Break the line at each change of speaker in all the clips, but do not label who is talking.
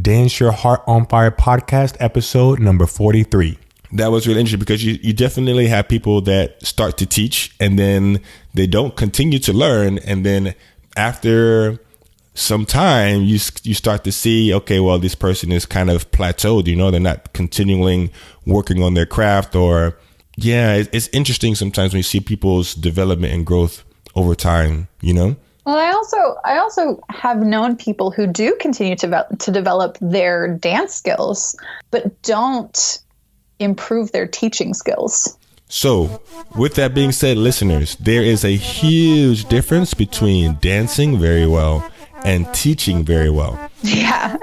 Dance Your Heart on Fire podcast, episode number 43. That was really interesting because you definitely have people that start to teach and then they don't continue to learn. And then after some time, you start to see, okay, well, this person is kind of plateaued, they're not continuing working on their craft or, it's interesting sometimes when you see people's development and growth over time, Well,
I also have known people who do continue to develop their dance skills, but don't improve their teaching skills.
So, with that being said, listeners, there is a huge difference between dancing very well and teaching very well.
Yeah.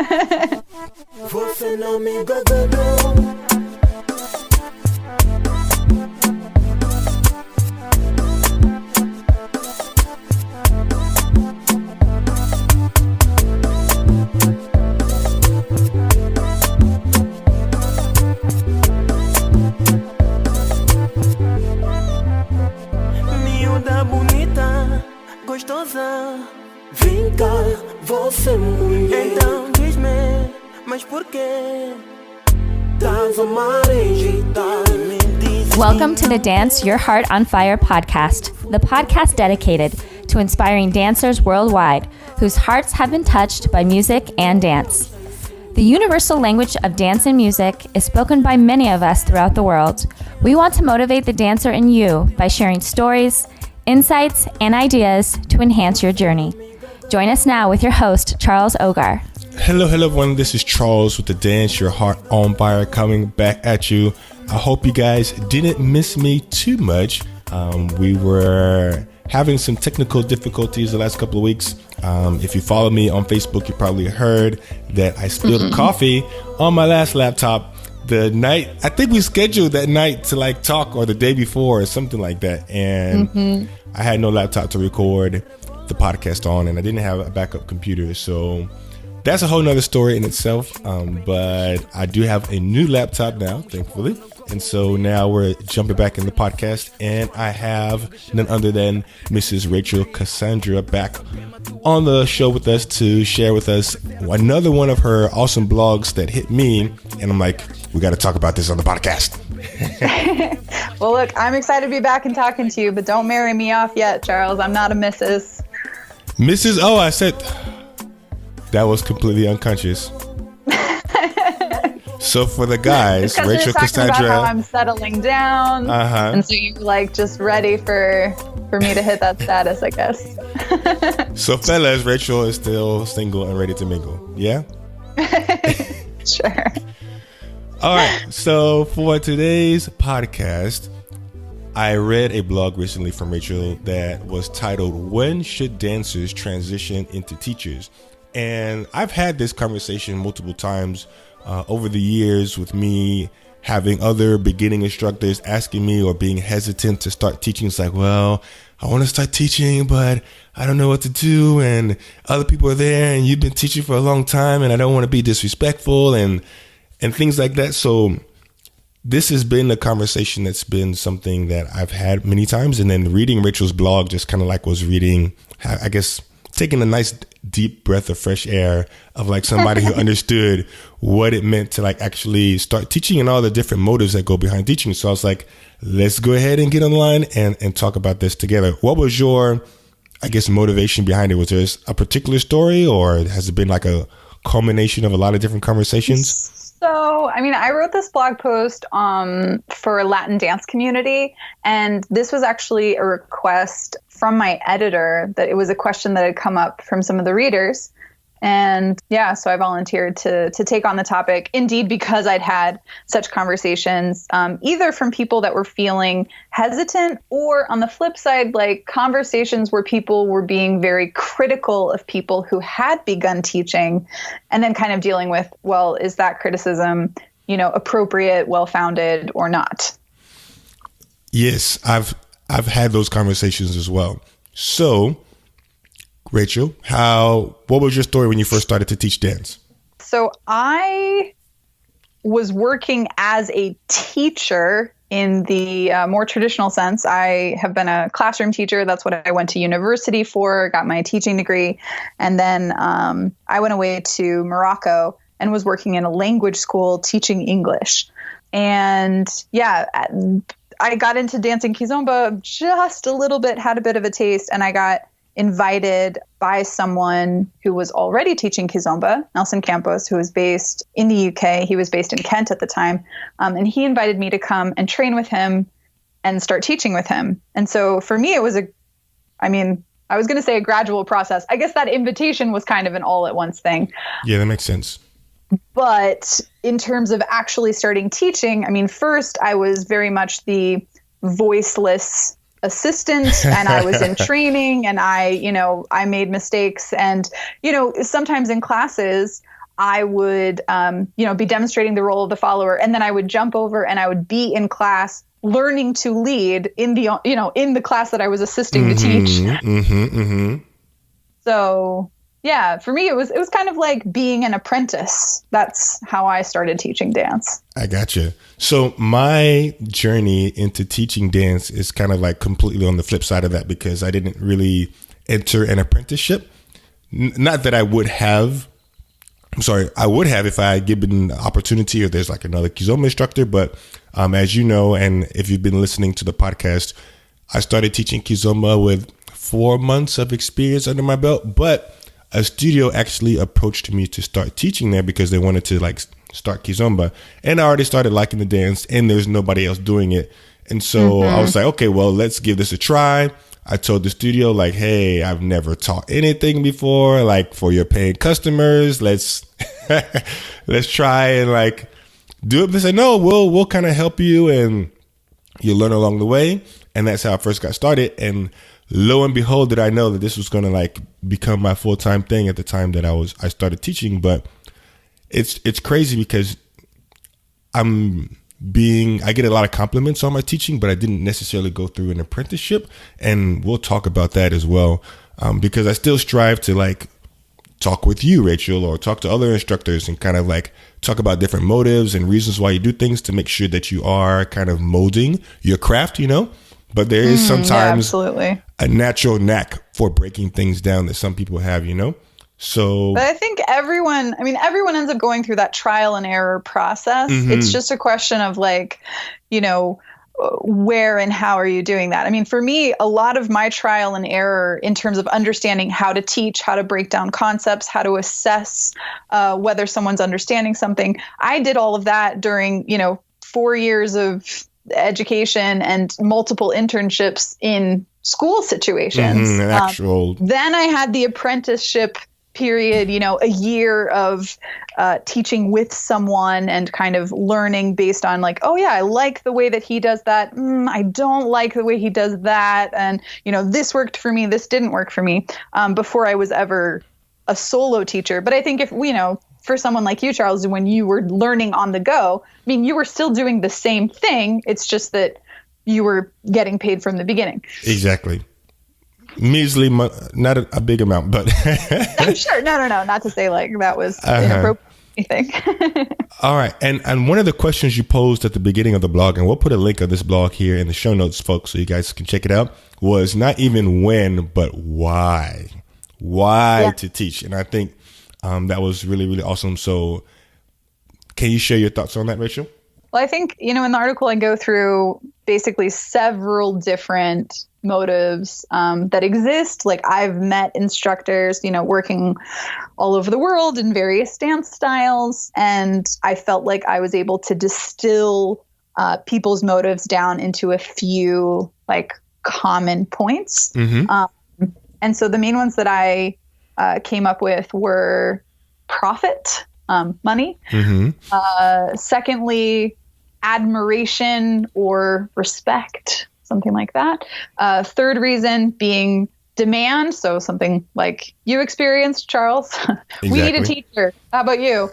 Vem cá, você mulher. Então diz-me, mas por quê? Tás a marejeitar e me diz.
Welcome to the Dance Your Heart on Fire podcast, the podcast dedicated to inspiring dancers worldwide whose hearts have been touched by music and dance. The universal language of dance and music is spoken by many of us throughout the world. We want to motivate the dancer in you by sharing stories, insights, and ideas to enhance your journey. Join us now with your host, Charles Ogar.
Hello, everyone. This is Charles with the Dance Your Heart on Fire coming back at you. I hope you guys didn't miss me too much. We were having some technical difficulties the last couple of weeks. If you follow me on Facebook, you probably heard that I spilled coffee on my last laptop the night. I think we scheduled that night to talk or the day before or something like that. And I had no laptop to record the podcast on, and I didn't have a backup computer, so that's a whole nother story in itself. But I do have a new laptop now, thankfully, and so now we're jumping back in the podcast, and I have none other than Mrs. Rachel Cassandra back on the show with us to share with us another one of her awesome blogs that hit me, and I'm like, we got to talk about this on the podcast.
Well, look, I'm excited to be back and talking to you, but don't marry me off yet, Charles. I'm not a Mrs.
Oh, I said that was completely unconscious. So for the guys, Rachel Cassandra,
about how I'm settling down, and so you're just ready for me to hit that status, I guess.
So fellas, Rachel is still single and ready to mingle. Yeah.
Sure.
All right. So for today's podcast, I read a blog recently from Rachel that was titled, "When Should Dancers Transition into Teachers?" And I've had this conversation multiple times over the years with me having other beginning instructors asking me or being hesitant to start teaching. It's like, well, I want to start teaching, but I don't know what to do. And other people are there and you've been teaching for a long time and I don't want to be disrespectful and things like that. So this has been a conversation that's been something that I've had many times. And then reading Rachel's blog just kind of was reading, I guess, taking a nice deep breath of fresh air of somebody who understood what it meant to actually start teaching and all the different motives that go behind teaching. So I was like, let's go ahead and get online and talk about this together. What was your, I guess, motivation behind it? Was there a particular story or has it been a culmination of a lot of different conversations?
So, I wrote this blog post for a Latin dance community, and this was actually a request from my editor. That it was a question that had come up from some of the readers. And so I volunteered to take on the topic, indeed, because I'd had such conversations, either from people that were feeling hesitant or on the flip side, conversations where people were being very critical of people who had begun teaching and then kind of dealing with, well, is that criticism, appropriate, well-founded or not?
Yes, I've had those conversations as well. So, Rachel, what was your story when you first started to teach dance?
So I was working as a teacher in the more traditional sense. I have been a classroom teacher. That's what I went to university for, got my teaching degree. And then I went away to Morocco and was working in a language school teaching English. And yeah, I got into dancing kizomba just a little bit, had a bit of a taste, and I got invited by someone who was already teaching kizomba, Nelson Campos, who was based in the UK. He was based in Kent at the time. And he invited me to come and train with him and start teaching with him. And so for me, it was I was going to say a gradual process. I guess that invitation was kind of an all at once thing.
Yeah, that makes sense.
But in terms of actually starting teaching, first I was very much the voiceless assistant, and I was in training, and I made mistakes, and sometimes in classes I would be demonstrating the role of the follower, and then I would jump over and I would be in class learning to lead in the class that I was assisting to teach. So yeah, for me, it was kind of like being an apprentice. That's how I started teaching dance.
I gotcha. So my journey into teaching dance is kind of like completely on the flip side of that, because I didn't really enter an apprenticeship. Not that I would have. I'm sorry, I would have if I had given the opportunity, or there's like another kizomba instructor. But as you know, and if you've been listening to the podcast, I started teaching kizomba with 4 months of experience under my belt. But a studio actually approached me to start teaching there because they wanted to like start kizomba, and I already started liking the dance, and there's nobody else doing it. And so I was like, okay, well, let's give this a try. I told the studio like, hey, I've never taught anything before. Like, for your paying customers, let's try and like do it. They said, no, we'll kind of help you, and you learn along the way. And that's how I first got started. And lo and behold, did I know that this was going to like become my full-time thing at the time that I started teaching. But it's crazy because I get a lot of compliments on my teaching, but I didn't necessarily go through an apprenticeship. And we'll talk about that as well. Because I still strive to like talk with you, Rachel, or talk to other instructors and kind of like talk about different motives and reasons why you do things to make sure that you are kind of molding your craft, But there is sometimes a natural knack for breaking things down that some people have, So,
but I think everyone ends up going through that trial and error process. It's just a question of like, where and how are you doing that? For me, a lot of my trial and error in terms of understanding how to teach, how to break down concepts, how to assess whether someone's understanding something, I did all of that during, 4 years of education and multiple internships in school situations. Then I had the apprenticeship period, a year of teaching with someone and kind of learning based on like, oh yeah, I like the way that he does that. I don't like the way he does that. And, this worked for me, this didn't work for me, before I was ever a solo teacher. But I think if, for someone like you, Charles, when you were learning on the go, you were still doing the same thing. It's just that you were getting paid from the beginning.
Exactly. Measly, not a big amount, but
sure. No. Not to say like that was inappropriate or anything.
All right. And one of the questions you posed at the beginning of the blog, and we'll put a link of this blog here in the show notes, folks, so you guys can check it out, was not even when, but why. Why to teach. And I think that was really, really awesome. So can you share your thoughts on that, Rachel?
Well, I think, in the article I go through basically several different motives that exist. Like I've met instructors, working all over the world in various dance styles. And I felt like I was able to distill people's motives down into a few like common points. And so the main ones that I came up with were profit, money. Secondly, admiration or respect, something like that. Third reason being demand. So something like you experienced, Charles. Exactly. We need a teacher. How about you?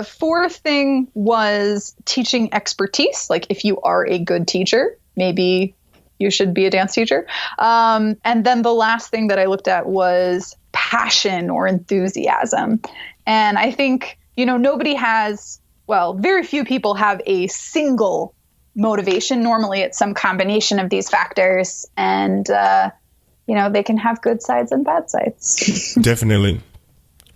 Fourth thing was teaching expertise. Like if you are a good teacher, maybe you should be a dance teacher. And then the last thing that I looked at was passion or enthusiasm. And I think, nobody has, very few people have a single motivation. Normally it's some combination of these factors, and, they can have good sides and bad sides.
Definitely.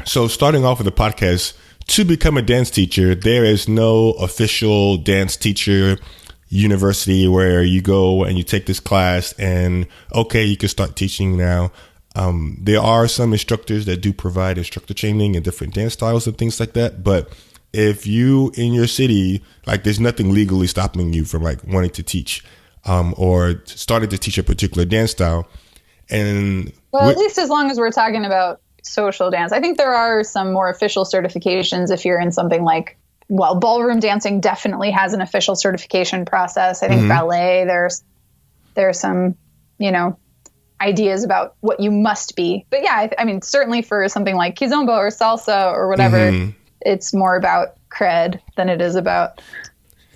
So starting off with the podcast, to become a dance teacher, there is no official dance teacher university where you go and you take this class and okay, you can start teaching now. There are some instructors that do provide instructor training and different dance styles and things like that. But if you in your city, like there's nothing legally stopping you from like wanting to teach or starting to teach a particular dance style. And
at least as long as we're talking about social dance, I think there are some more official certifications if you're in something like, well, ballroom dancing definitely has an official certification process. I think ballet, there's some, ideas about what you must be. But yeah, I mean, certainly for something like kizomba or salsa or whatever, it's more about cred than it is about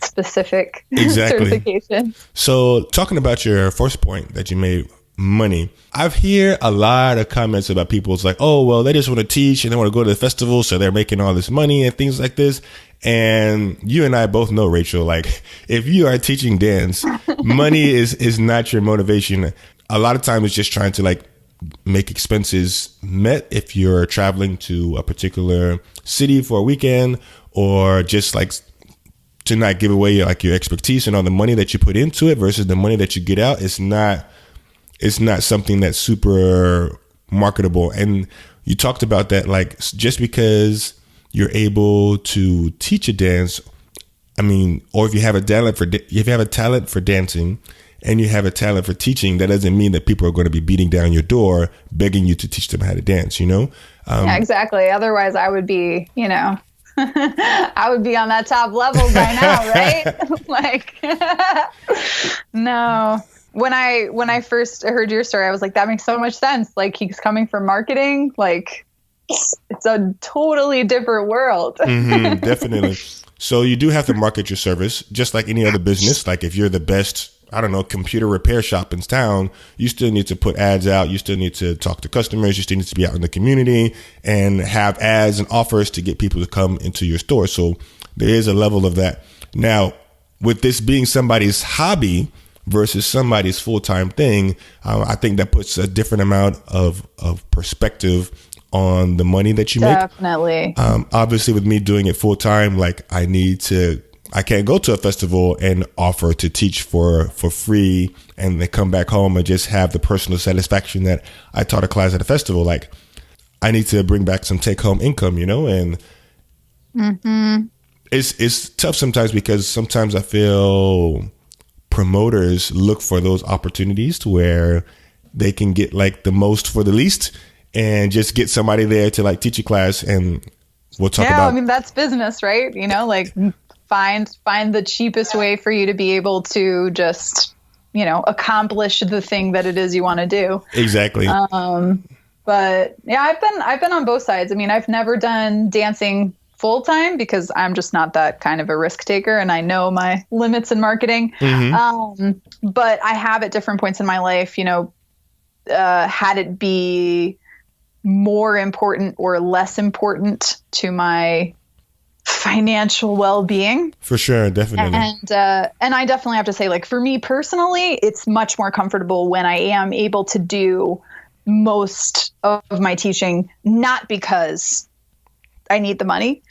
specific certification.
So talking about your first point that you made, money, I've heard a lot of comments about people. It's like, oh, well, they just want to teach and they want to go to the festival, so they're making all this money and things like this. And you and I both know, Rachel, like if you are teaching dance, money is not your motivation. A lot of times it's just trying to like make expenses met if you're traveling to a particular city for a weekend, or just like to not give away like your expertise and all the money that you put into it versus the money that you get out. It's not something that's super marketable. And you talked about that, like just because you're able to teach a dance, I mean, or if you have a talent for dancing and you have a talent for teaching, that doesn't mean that people are going to be beating down your door begging you to teach them how to dance,
Yeah, exactly. Otherwise I would be, I would be on that top level by now, right? Like, no. When I first heard your story, I was like, that makes so much sense. Like he's coming from marketing, like it's a totally different world.
Definitely. So you do have to market your service just like any other business. Like if you're the best, I don't know, computer repair shop in town, you still need to put ads out. You still need to talk to customers. You still need to be out in the community and have ads and offers to get people to come into your store. So there is a level of that. Now, with this being somebody's hobby versus somebody's full-time thing, I think that puts a different amount of perspective on the money that you make.
Definitely.
Obviously, with me doing it full-time, like I can't go to a festival and offer to teach for free and then come back home and just have the personal satisfaction that I taught a class at a festival. Like I need to bring back some take-home income, and it's tough sometimes because sometimes I feel promoters look for those opportunities to where they can get like the most for the least and just get somebody there to like teach a class, and we'll talk about.
Yeah, I mean that's business, right? Like find the cheapest way for you to be able to just accomplish the thing that it is you want to do.
Exactly.
But yeah, I've been on both sides. I mean, I've never done dancing full time because I'm just not that kind of a risk taker, and I know my limits in marketing. But I have at different points in my life, had it be more important or less important to my financial well-being.
For sure, definitely.
And I definitely have to say, like for me personally, it's much more comfortable when I am able to do most of my teaching, not because I need the money.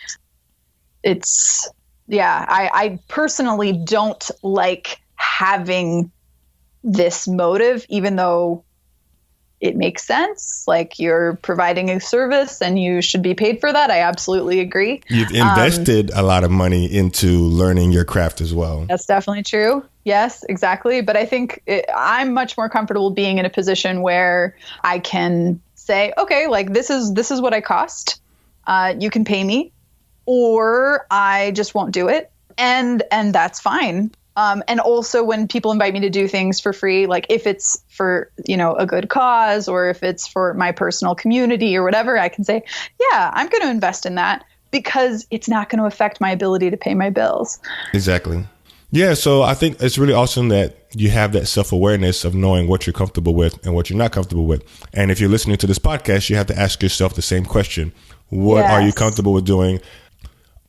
I personally don't like having this motive, even though it makes sense. Like you're providing a service and you should be paid for that. I absolutely agree.
You've invested a lot of money into learning your craft as well.
That's definitely true. Yes, exactly. But I think I'm much more comfortable being in a position where I can say, okay, like this is what I cost. You can pay me, or I just won't do it. And that's fine. And also when people invite me to do things for free, like if it's for, a good cause, or if it's for my personal community or whatever, I can say, yeah, I'm going to invest in that because it's not going to affect my ability to pay my bills.
Exactly. Yeah. So I think it's really awesome that you have that self-awareness of knowing what you're comfortable with and what you're not comfortable with. And if you're listening to this podcast, you have to ask yourself the same question. What are you comfortable with doing?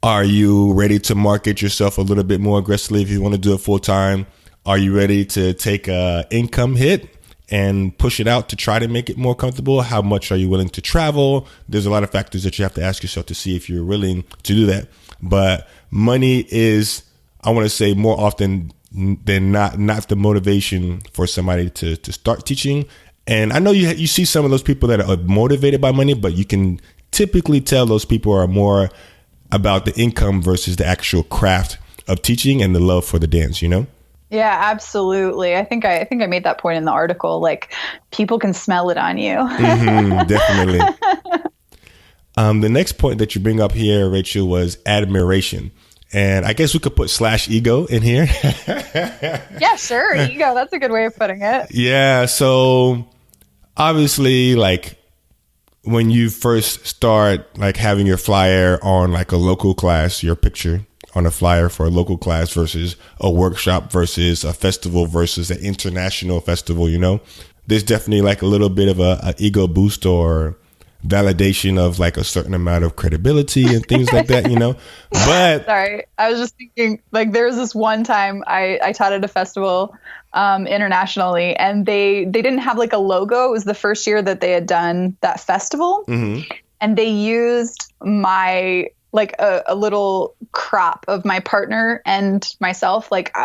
Are you ready to market yourself a little bit more aggressively if you want to do it full time? Are you ready to take a income hit and push it out to try to make it more comfortable? How much are you willing to travel? There's a lot of factors that you have to ask yourself to see if you're willing to do that. But money is, I want to say, more often than not the motivation for somebody to start teaching. And I know you see some of those people that are motivated by money, but you can typically tell those people are more about the income versus the actual craft of teaching and the love for the dance, you know?
Yeah, absolutely. I think I made that point in the article. Like, people can smell it on you.
Definitely. The next point that you bring up here, Rachel, was admiration. And I guess we could put /ego in here.
Yeah, sure. Ego. That's a good way of putting it.
Yeah. So obviously, like, when you first start like having your flyer on like a local class, your picture on a flyer for a local class versus a workshop versus a festival versus an international festival, you know, there's definitely like a little bit of a ego boost or validation of like a certain amount of credibility and things like that, you know. But
sorry, I was just thinking, like, there was this one time I taught at a festival internationally, and they didn't have like a logo. It was the first year that they had done that festival, and they used my like a little crop of my partner and myself, like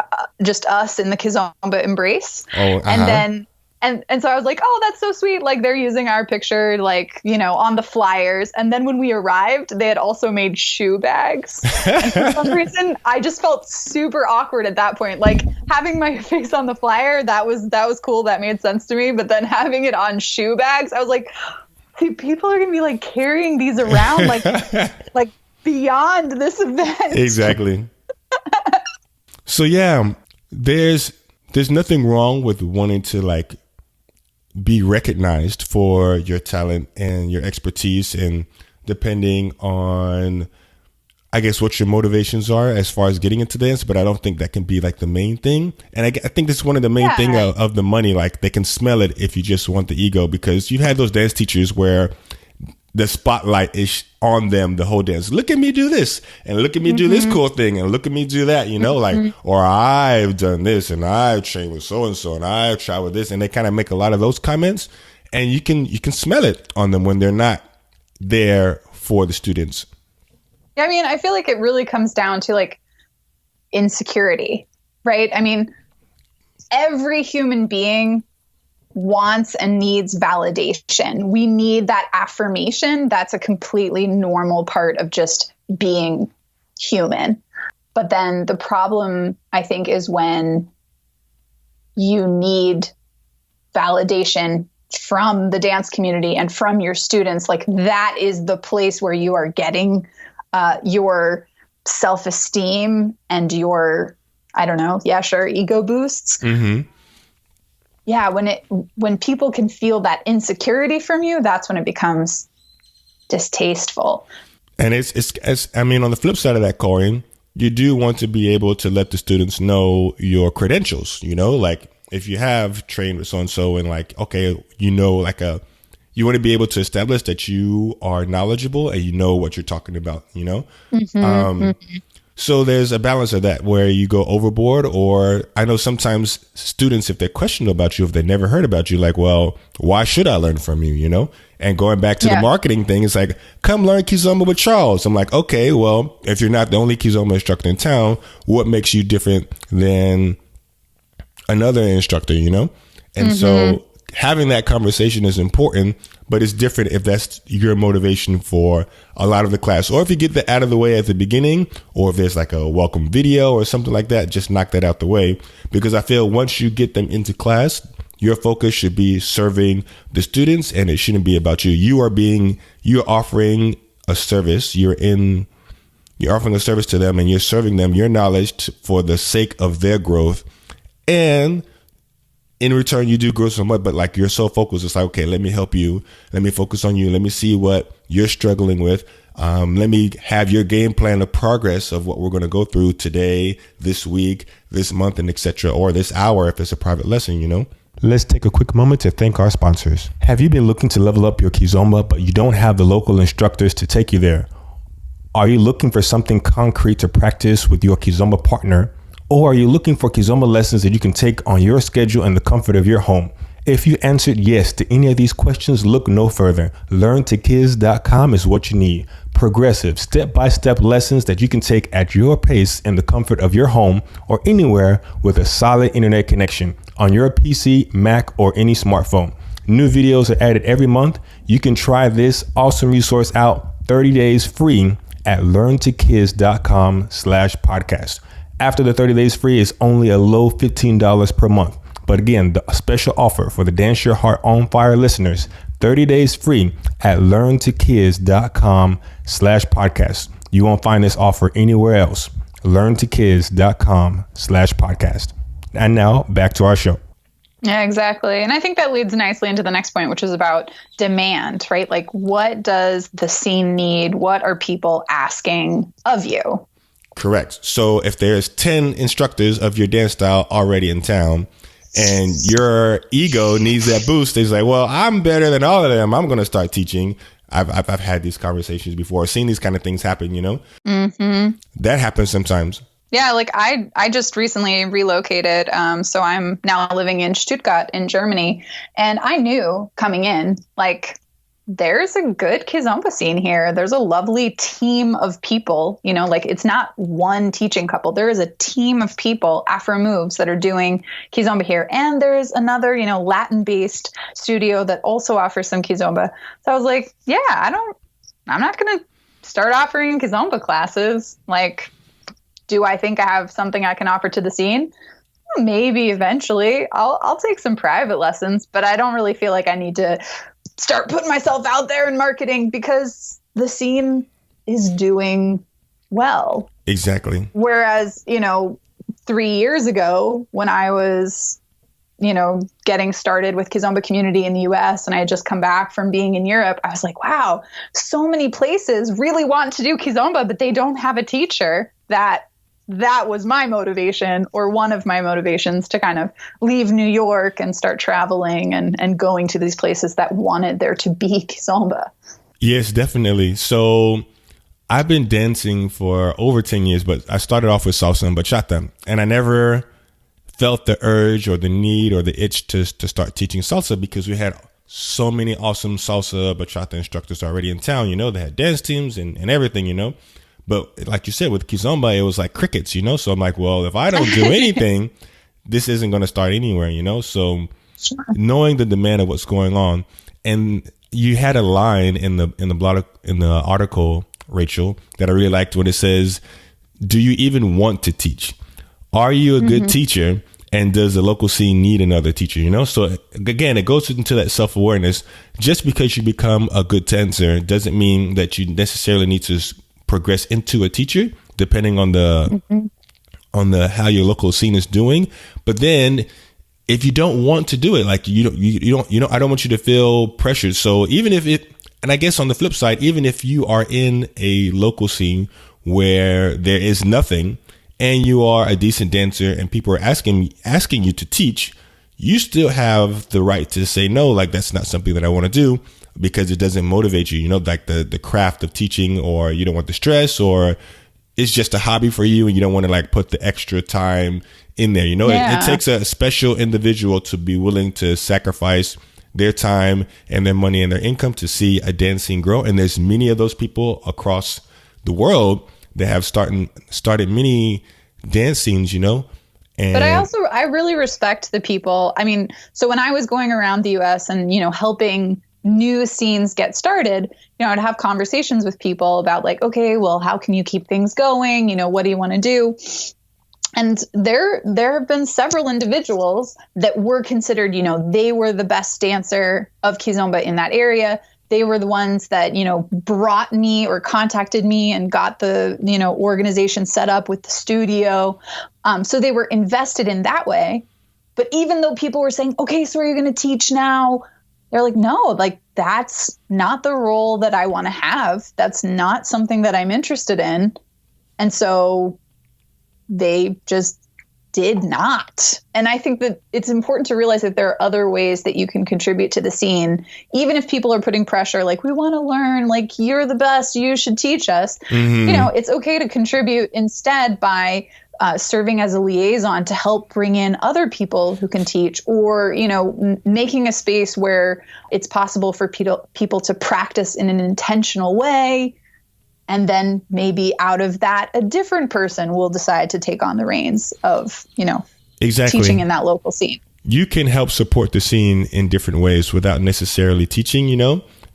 just us in the Kizomba embrace. And then and so I was like, oh, that's so sweet. Like, they're using our picture, like, you know, on the flyers. And then when we arrived, they had also made shoe bags. And for some reason, I just felt super awkward at that point. Like, having my face on the flyer, that was cool. That made sense to me. But then having it on shoe bags, I was like, people are going to be like carrying these around, like beyond this event.
Exactly. So yeah, there's nothing wrong with wanting to like be recognized for your talent and your expertise, and depending on, I guess, what your motivations are as far as getting into dance. But I don't think that can be like the main thing. And I think that's one of the main thing of the money. Like, they can smell it if you just want the ego, because you've had those dance teachers where the spotlight is on them the whole dance. Look at me do this, and look at me do this cool thing, and look at me do that, you know, like, or I've done this, and I've trained with so-and-so, and I've tried with this. And they kind of make a lot of those comments, and you can smell it on them when they're not there for the students.
Yeah, I mean, I feel like it really comes down to like insecurity, right? I mean, every human being wants and needs validation. We need that affirmation. That's a completely normal part of just being human. But then the problem, I think, is when you need validation from the dance community and from your students. Like, that is the place where you are getting your self-esteem and your, I don't know, yeah, sure, ego boosts. Yeah, when people can feel that insecurity from you, that's when it becomes distasteful. And
it's I mean, on the flip side of that coin, you do want to be able to let the students know your credentials, you know, like if you have trained with so-and-so and like, okay, you know, like you want to be able to establish that you are knowledgeable and you know what you're talking about, you know? So there's a balance of that where you go overboard, or I know sometimes students, if they're questioning about you, if they never heard about you, like, well, why should I learn from you, you know? And going back to the marketing thing, it's like, come learn Kizomba with Charles. I'm like, okay, well, if you're not the only Kizomba instructor in town, what makes you different than another instructor, you know? And so having that conversation is important, but it's different if that's your motivation for a lot of the class. Or if you get that out of the way at the beginning, or if there's like a welcome video or something like that, just knock that out the way. Because I feel once you get them into class, your focus should be serving the students, and it shouldn't be about you. You're offering a service. You're offering a service to them, and you're serving them your knowledge for the sake of their growth. And in return, you do grow somewhat, but like, you're so focused. It's like, okay, let me help you. Let me focus on you. Let me see what you're struggling with. Let me have your game plan of progress of what we're going to go through today, this week, this month, and etc. Or this hour if it's a private lesson, you know. Let's take a quick moment to thank our sponsors. Have you been looking to level up your Kizomba, but you don't have the local instructors to take you there? Are you looking for something concrete to practice with your Kizomba partner? Or are you looking for Kizomba lessons that you can take on your schedule in the comfort of your home? If you answered yes to any of these questions, look no further. LearnToKids.com is what you need. Progressive, step-by-step lessons that you can take at your pace in the comfort of your home or anywhere with a solid internet connection on your PC, Mac, or any smartphone. New videos are added every month. You can try this awesome resource out 30 days free at LearnToKids.com/podcast. After the 30 days free is only a low $15 per month. But again, the special offer for the Dance Your Heart on Fire listeners, 30 days free at LearnToKids.com/podcast. You won't find this offer anywhere else. LearnToKids.com/podcast. And now back to our show.
Yeah, exactly. And I think that leads nicely into the next point, which is about demand, right? Like, what does the scene need? What are people asking of you?
Correct. So if there's 10 instructors of your dance style already in town, and your ego needs that boost, it's like, well, I'm better than all of them. I'm going to start teaching. I've had these conversations before, seen these kind of things happen, you know? Mm-hmm. That happens sometimes.
Yeah, like I just recently relocated. So I'm now living in Stuttgart in Germany. And I knew coming in, like, there's a good kizomba scene here. There's a lovely team of people, you know, like it's not one teaching couple. There is a team of people, Afro Moves, that are doing kizomba here. And there's another, you know, Latin-based studio that also offers some kizomba. So I was like, yeah, I'm not going to start offering kizomba classes. Like, do I think I have something I can offer to the scene? Maybe eventually. I'll take some private lessons, but I don't really feel like I need to start putting myself out there in marketing because the scene is doing well.
Exactly.
Whereas, you know, 3 years ago when I was, you know, getting started with Kizomba community in the US and I had just come back from being in Europe, I was like, wow, so many places really want to do Kizomba, but they don't have a teacher. That was my motivation, or one of my motivations, to kind of leave New York and start traveling and going to these places that wanted there to be kizomba.
Yes, definitely. So I've been dancing for over 10 years, but I started off with salsa and bachata, and I never felt the urge or the need or the itch to start teaching salsa because we had so many awesome salsa, bachata instructors already in town. You know, they had dance teams and everything, you know. But like you said, with kizomba, it was like crickets, you know? So I'm like, well, if I don't do anything, this isn't going to start anywhere, you know? So knowing the demand of what's going on, and you had a line in the article, Rachel, that I really liked when it says, do you even want to teach? Are you a good teacher? And does the local scene need another teacher? You know, so again, it goes into that self-awareness. Just because you become a good dancer doesn't mean that you necessarily need to progress into a teacher, depending on the how your local scene is doing. But then if you don't want to do it, like you don't I don't want you to feel pressured. So even if it, and I guess on the flip side, even if you are in a local scene where there is nothing and you are a decent dancer and people are asking you to teach, you still have the right to say no, like that's not something that I want to do, because it doesn't motivate you, you know, like the craft of teaching, or you don't want the stress, or it's just a hobby for you and you don't want to like put the extra time in there. You know, it takes a special individual to be willing to sacrifice their time and their money and their income to see a dance scene grow. And there's many of those people across the world that have started many dance scenes, you know.
But I really respect the people. I mean, so when I was going around the US and, you know, helping new scenes get started, you know, I'd have conversations with people about like, okay, well, how can you keep things going? You know, what do you want to do? And there have been several individuals that were considered, you know, they were the best dancer of kizomba in that area. They were the ones that, you know, brought me or contacted me and got the, you know, organization set up with the studio. So they were invested in that way. But even though people were saying, okay, so are you going to teach now? They're like, no, like that's not the role that I want to have. That's not something that I'm interested in. And so they just did not. And I think that it's important to realize that there are other ways that you can contribute to the scene, even if people are putting pressure, like, we want to learn, like, you're the best, you should teach us. You know, it's okay to contribute instead by serving as a liaison to help bring in other people who can teach, or, making a space where it's possible for people to practice in an intentional way. And then maybe out of that, a different person will decide to take on the reins of,
exactly,
teaching in that local scene.
You can help support the scene in different ways without necessarily teaching,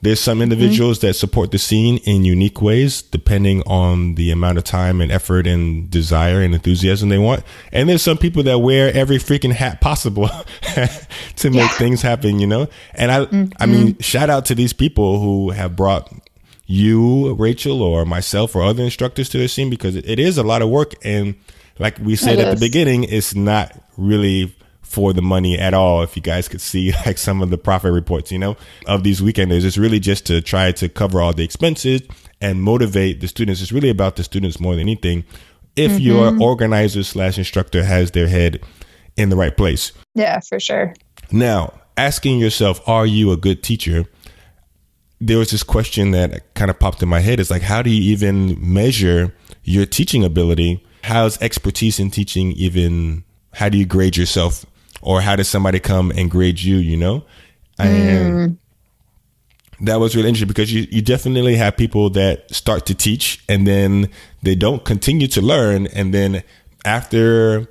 There's some individuals that support the scene in unique ways, depending on the amount of time and effort and desire and enthusiasm they want. And there's some people that wear every freaking hat possible to make things happen, And I mean, shout out to these people who have brought you, Rachel, or myself or other instructors to the scene, because it is a lot of work. And like we said at the beginning, it's not really for the money at all. If you guys could see like some of the profit reports, of these weekenders, it's really just to try to cover all the expenses and motivate the students. It's really about the students more than anything. If your organizer / instructor has their head in the right place.
Yeah, for sure.
Now, asking yourself, are you a good teacher? There was this question that kind of popped in my head. It's like, how do you even measure your teaching ability? How's expertise in teaching even, how do you grade yourself? Or how does somebody come and grade you, And that was really interesting, because you definitely have people that start to teach and then they don't continue to learn. And then after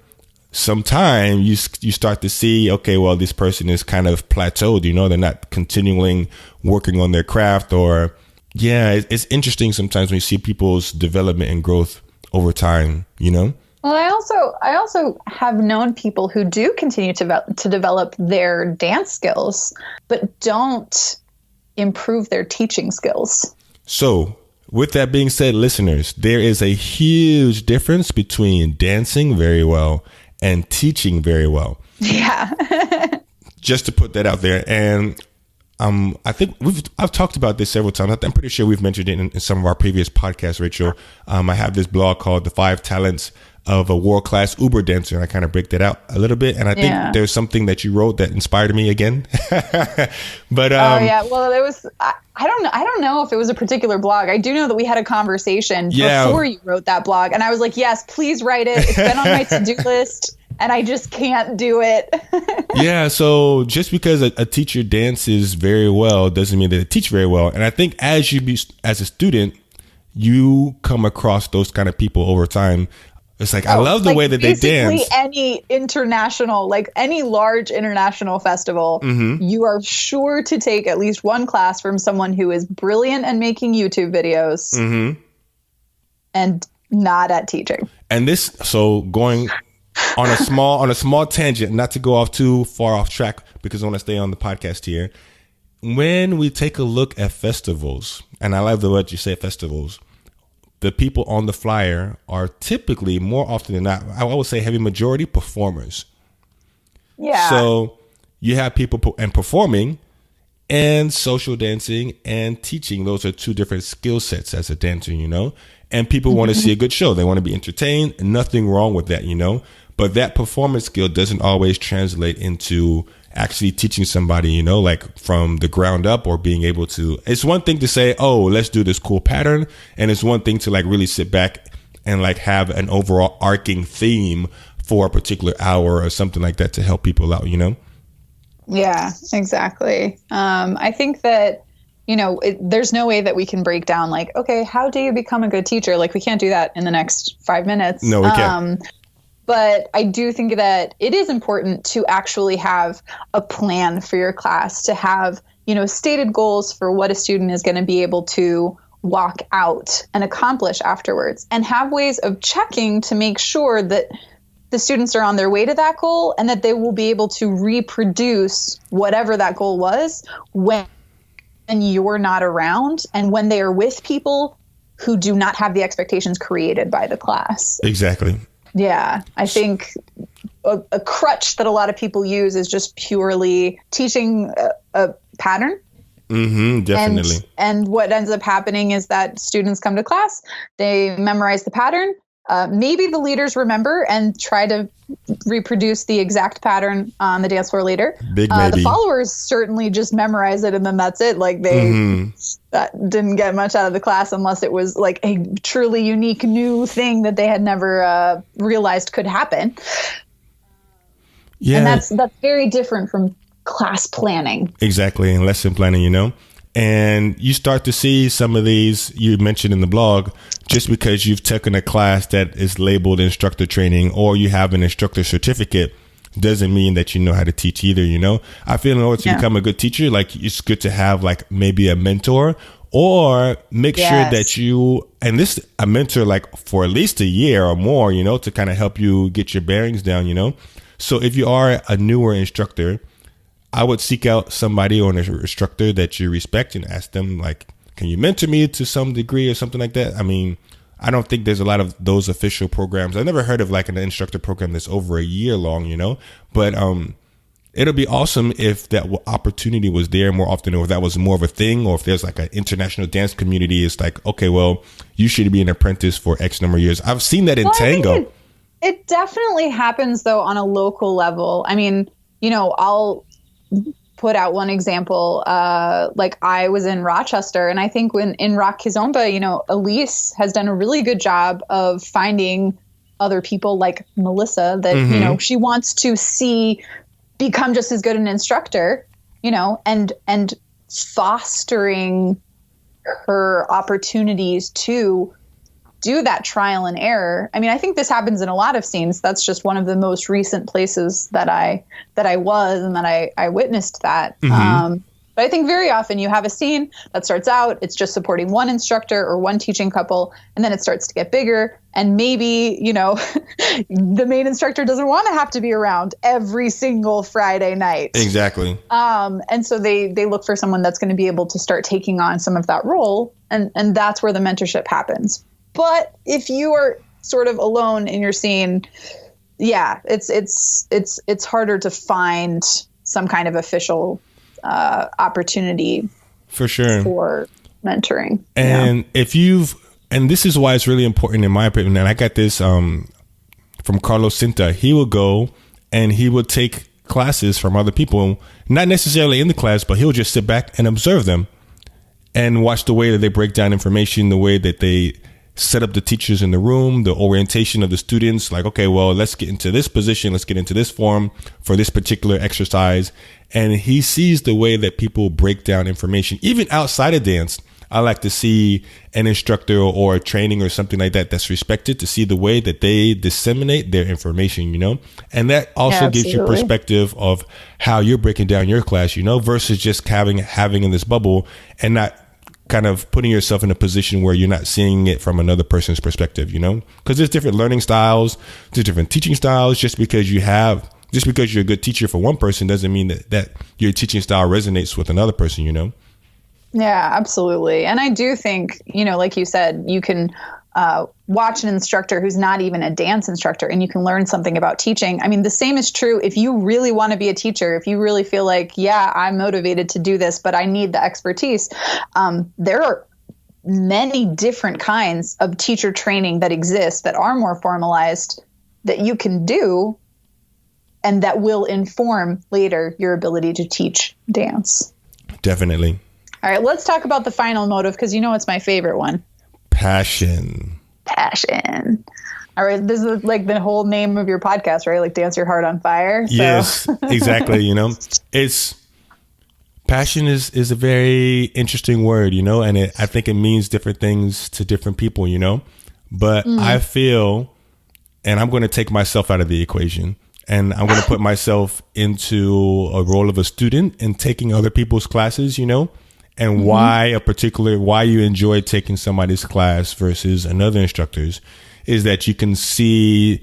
some time, you start to see, okay, well, this person is kind of plateaued, they're not continuing working on their craft. Or, it's interesting sometimes when you see people's development and growth over time,
Well, I also have known people who do continue to develop their dance skills, but don't improve their teaching skills.
So with that being said, listeners, there is a huge difference between dancing very well and teaching very well.
Yeah.
Just to put that out there. And I think I've talked about this several times. I'm pretty sure we've mentioned it in some of our previous podcasts, Rachel. I have this blog called The 5 Talents of a World-Class Uber Dancer, and I kind of break that out a little bit. And I think there's something that you wrote that inspired me again. But
well, there was I don't know if it was a particular blog. I do know that we had a conversation before you wrote that blog, and I was like, yes, please write it. It's been on my to-do list, and I just can't do it.
Yeah, so just because a teacher dances very well doesn't mean that they teach very well. And I think as a student, you come across those kind of people over time. It's like, I love the way that they dance.
Any international, like any large international festival, you are sure to take at least one class from someone who is brilliant at making YouTube videos and not at teaching.
And going on a small tangent, not to go off too far off track, because I want to stay on the podcast here. When we take a look at festivals, and I love the word you say, festivals, the people on the flyer are typically, more often than not, I would say heavy majority, performers.
Yeah.
So you have people performing and social dancing and teaching. Those are two different skill sets as a dancer, and people want to see a good show. They want to be entertained. Nothing wrong with that, but that performance skill doesn't always translate into actually teaching somebody, like from the ground up, or being able to. It's one thing to say, oh, let's do this cool pattern. And it's one thing to like really sit back and like have an overall arcing theme for a particular hour or something like that to help people out,
Yeah, exactly. I think that, there's no way that we can break down like, okay, how do you become a good teacher? Like, we can't do that in the next 5 minutes.
No, we can't.
But I do think that it is important to actually have a plan for your class, to have, stated goals for what a student is going to be able to walk out and accomplish afterwards, and have ways of checking to make sure that the students are on their way to that goal, and that they will be able to reproduce whatever that goal was when you're not around, and when they are with people who do not have the expectations created by the class.
Exactly.
Yeah, I think a crutch that a lot of people use is just purely teaching a pattern.
Definitely.
And what ends up happening is that students come to class, they memorize the pattern, Maybe the leaders remember and try to reproduce the exact pattern on the dance floor later.
Big maybe.
The followers certainly just memorize it and then that's it. Like they that didn't get much out of the class unless it was like a truly unique new thing that they had never realized could happen. Yeah, and that's very different from class planning.
Exactly, and lesson planning, you know. And you start to see some of these you mentioned in the blog, just because you've taken a class that is labeled instructor training or you have an instructor certificate doesn't mean that you know how to teach either, you know. I feel in order to become a good teacher, like it's good to have like maybe a mentor or make sure that you, and this a mentor like for at least a year or more, you know, to kind of help you get your bearings down, you know. So if you are a newer instructor, I would seek out somebody or an instructor that you respect and ask them, like, can you mentor me to some degree or something like that? I mean, I don't think there's a lot of those official programs. I never heard of like an instructor program that's over a year long, you know, but it'll be awesome if that opportunity was there more often, or if that was more of a thing, or if there's like an international dance community. It's like, okay, well, you should be an apprentice for X number of years. I've seen that in tango.
It definitely happens, though, on a local level. I mean, you know, I'll put out one example. Like I was in Rochester, and I think when in Rock Kizomba, you know, Elise has done a really good job of finding other people like Melissa that, you know, she wants to see become just as good an instructor, you know, and fostering her opportunities to do that trial and error. I mean, I think this happens in a lot of scenes. That's just one of the most recent places that I was and that I witnessed that. But I think very often you have a scene that starts out, it's just supporting one instructor or one teaching couple, and then it starts to get bigger. And maybe, you know, the main instructor doesn't want to have to be around every single Friday night.
Exactly.
And so they look for someone that's going to be able to start taking on some of that role. And that's where the mentorship happens. But if you are sort of alone in your scene, yeah, it's harder to find some kind of official opportunity
for sure
for mentoring.
And and this is why it's really important in my opinion. And I got this from Carlos Cinta. He would go and he would take classes from other people, not necessarily in the class, but he'll just sit back and observe them and watch the way that they break down information, the way that they set up the teachers in the room, the orientation of the students, like, okay, well, let's get into this position. Let's get into this form for this particular exercise. And he sees the way that people break down information, even outside of dance. I like to see an instructor or a training or something like that that's respected, to see the way that they disseminate their information, you know, and that also gives you perspective of how you're breaking down your class, you know, versus just having in this bubble and not kind of putting yourself in a position where you're not seeing it from another person's perspective, you know, because there's different learning styles, there's different teaching styles. Just because you're a good teacher for one person doesn't mean that your teaching style resonates with another person, you know?
Yeah, absolutely. And I do think, you know, like you said, you can watch an instructor who's not even a dance instructor and you can learn something about teaching. I mean, the same is true if you really want to be a teacher, if you really feel like, yeah, I'm motivated to do this, but I need the expertise. There are many different kinds of teacher training that exist that are more formalized that you can do and that will inform later your ability to teach dance.
Definitely.
All right, let's talk about the final motive, because you know it's my favorite one.
Passion. All
right, this is like the whole name of your podcast, right? Like Dance Your Heart on Fire. So.
Yes, exactly. You know, passion is a very interesting word, you know, and I think it means different things to different people, you know, but I feel, and I'm going to take myself out of the equation, and I'm going to put myself into a role of a student and taking other people's classes, you know, and why you enjoy taking somebody's class versus another instructor's is that you can see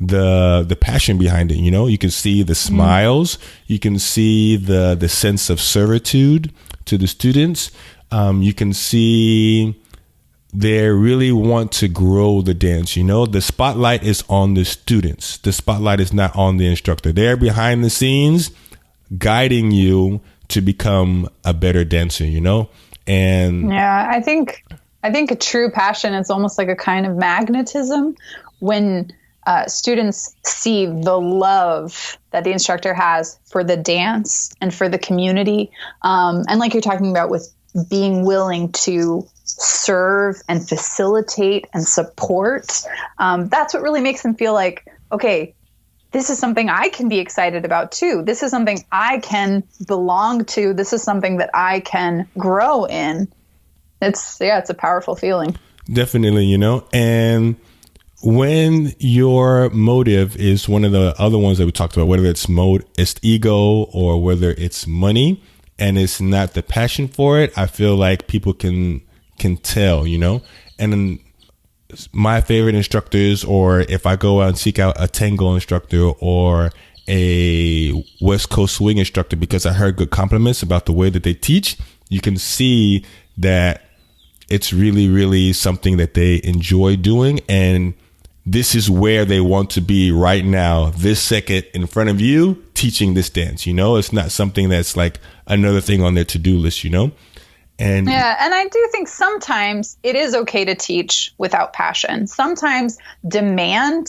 the passion behind it. You know, you can see the smiles, you can see the sense of servitude to the students. You can see they really want to grow the dance. You know, the spotlight is on the students. The spotlight is not on the instructor. They're behind the scenes guiding you to become a better dancer, you know? And
yeah, I think a true passion is almost like a kind of magnetism when students see the love that the instructor has for the dance and for the community, and like you're talking about with being willing to serve and facilitate and support, that's what really makes them feel like, okay, this is something I can be excited about too. This is something I can belong to. This is something that I can grow in. It's a powerful feeling.
Definitely, you know, and when your motive is one of the other ones that we talked about, whether it's ego or whether it's money, and it's not the passion for it, I feel like people can tell, you know. And then my favorite instructors, or if I go out and seek out a tango instructor or a West Coast swing instructor, because I heard good compliments about the way that they teach, you can see that it's really, really something that they enjoy doing. And this is where they want to be right now, this second in front of you, teaching this dance. You know, it's not something that's like another thing on their to-do list, you know? And
I do think sometimes it is okay to teach without passion. Sometimes demand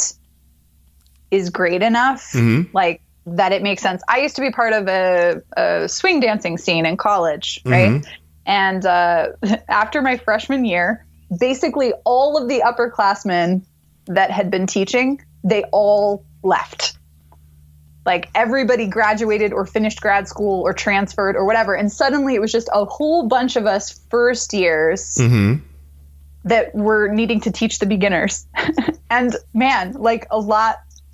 is great enough, like that it makes sense. I used to be part of a swing dancing scene in college, right? And after my freshman year, basically all of the upperclassmen that had been teaching, they all left. Like everybody graduated or finished grad school or transferred or whatever. And suddenly it was just a whole bunch of us first years that were needing to teach the beginners. And man, like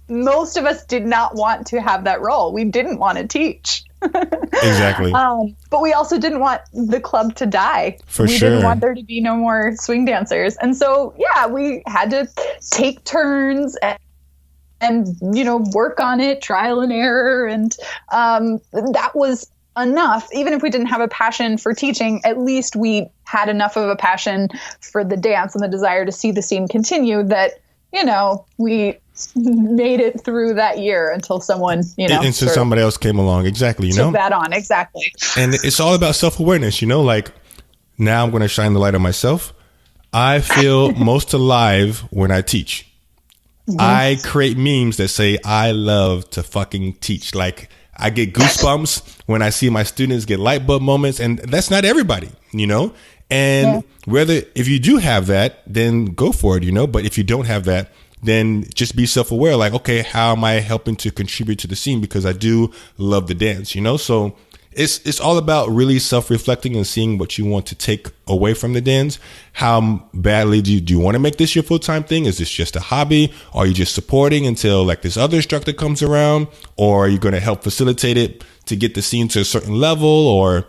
most of us did not want to have that role. We didn't want to teach.
Exactly.
But we also didn't want the club to die.
We
didn't want there to be no more swing dancers. And so, we had to take turns and work on it, trial and error. And that was enough. Even if we didn't have a passion for teaching, at least we had enough of a passion for the dance and the desire to see the scene continue that, we made it through that year until someone,
until somebody else came along. Exactly.
Took that on. Exactly.
And it's all about self-awareness, like now I'm going to shine the light on myself. I feel most alive when I teach. I create memes that say, I love to fucking teach. Like I get goosebumps when I see my students get light bulb moments, and that's not everybody, and if you do have that, then go for it, but if you don't have that, then just be self-aware. Like, okay, how am I helping to contribute to the scene? Because I do love the dance, so it's all about really self-reflecting and seeing what you want to take away from the dance. How badly do you want to make this your full-time thing? Is this just a hobby? Or are you just supporting until like this other instructor comes around? Or are you going to help facilitate it to get the scene to a certain level? Or,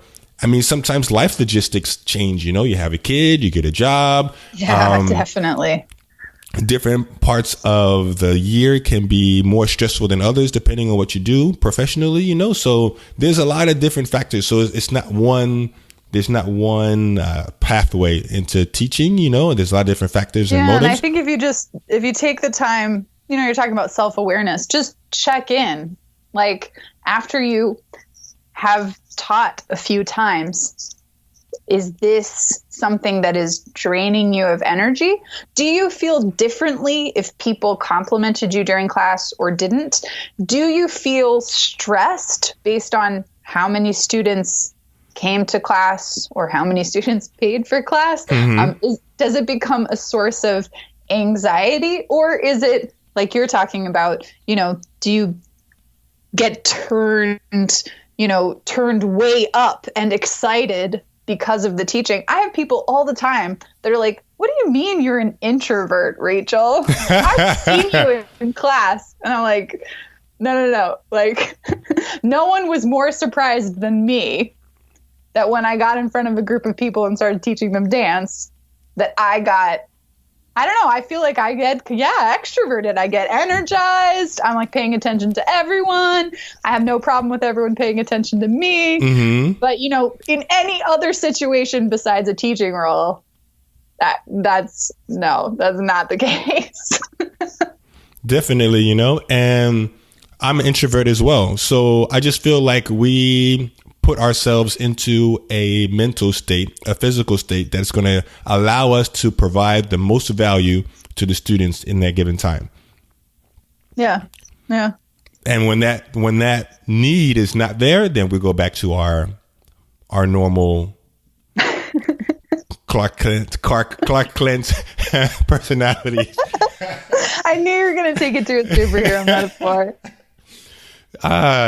sometimes life logistics change, you have a kid, you get a job.
Yeah, definitely.
Different parts of the year can be more stressful than others, depending on what you do professionally, so there's a lot of different factors. So there's not one pathway into teaching, there's a lot of different factors and motives.
And I think if you take the time, you're talking about self-awareness, just check in, like after you have taught a few times, is this something that is draining you of energy? Do you feel differently if people complimented you during class or didn't? Do you feel stressed based on how many students came to class or how many students paid for class? Does it become a source of anxiety, or is it like you're talking about, do you get turned way up and excited because of the teaching? I have people all the time that are like, what do you mean you're an introvert, Rachel? I've seen you in class. And I'm like, no. Like, no one was more surprised than me that when I got in front of a group of people and started teaching them dance, that I don't know, I feel like I get, extroverted. I get energized. I'm like paying attention to everyone. I have no problem with everyone paying attention to me. But, in any other situation besides a teaching role, that's not the case. Definitely,
and I'm an introvert as well. So I just feel like we put ourselves into a mental state, a physical state that's going to allow us to provide the most value to the students in that given time.
Yeah. Yeah.
And when that need is not there, then we go back to our normal Clark Kent personalities.
I knew you were going to take it to a superhero metaphor.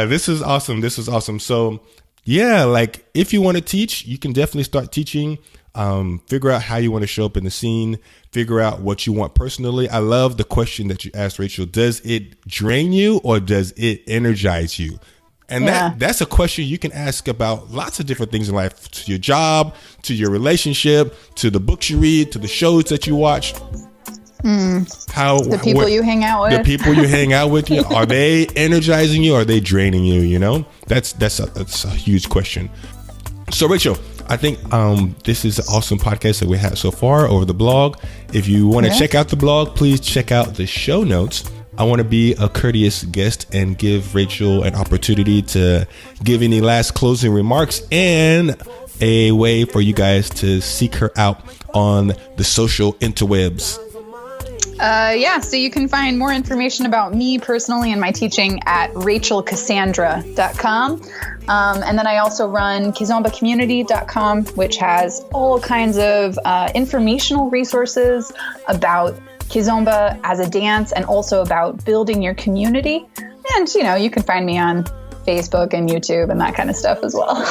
This is awesome. So yeah, like if you want to teach, you can definitely start teaching. Figure out how you want to show up in the scene, figure out what you want personally. I love the question that you asked, Rachel. Does it drain you or does it energize you? And that's a question you can ask about lots of different things in life, to your job, to your relationship, to the books you read, to the shows that you watch.
The people you hang out with.
The people you hang out with, are they energizing you or are they draining you? You know, that's a huge question. So Rachel, I think this is an awesome podcast that we had so far over the blog. If you want to check out the blog, please check out the show notes. I want to be a courteous guest and give Rachel an opportunity to give any last closing remarks and a way for you guys to seek her out on the social interwebs.
So you can find more information about me personally and my teaching at rachelcassandra.com. And then I also run kizombacommunity.com, which has all kinds of informational resources about Kizomba as a dance and also about building your community. And, you can find me on Facebook and YouTube and that kind of stuff as well.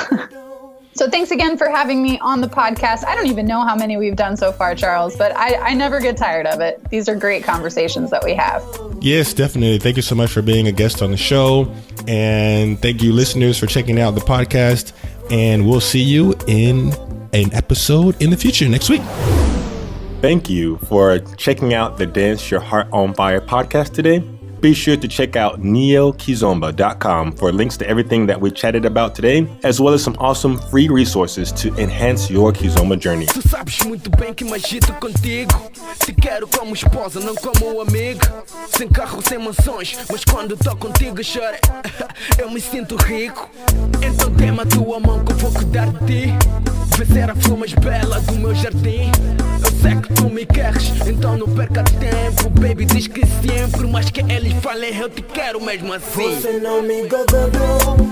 So thanks again for having me on the podcast. I don't even know how many we've done so far, Charles, but I never get tired of it. These are great conversations that we have.
Yes, definitely. Thank you so much for being a guest on the show. And thank you, listeners, for checking out the podcast. And we'll see you in an episode in the future next week. Thank you for checking out the Dance Your Heart on Fire podcast today. Be sure to check out neokizomba.com for links to everything that we chatted about today, as well as some awesome free resources to enhance your Kizomba journey.
Tu sabes muito bem que me agito contigo. Te quero como esposa, não como amiga. Sem carro, sem mansões, mas quando tô contigo, chore. Eu me sinto rico. Então tema a tua mão que eu vou cuidar de ti. Vê ser a flor mais bela do meu jardim. Eu sei que tu me queres, então não perca tempo. Baby, diz que sempre, mas que eles falem, eu te quero mesmo assim. Você não me enganou.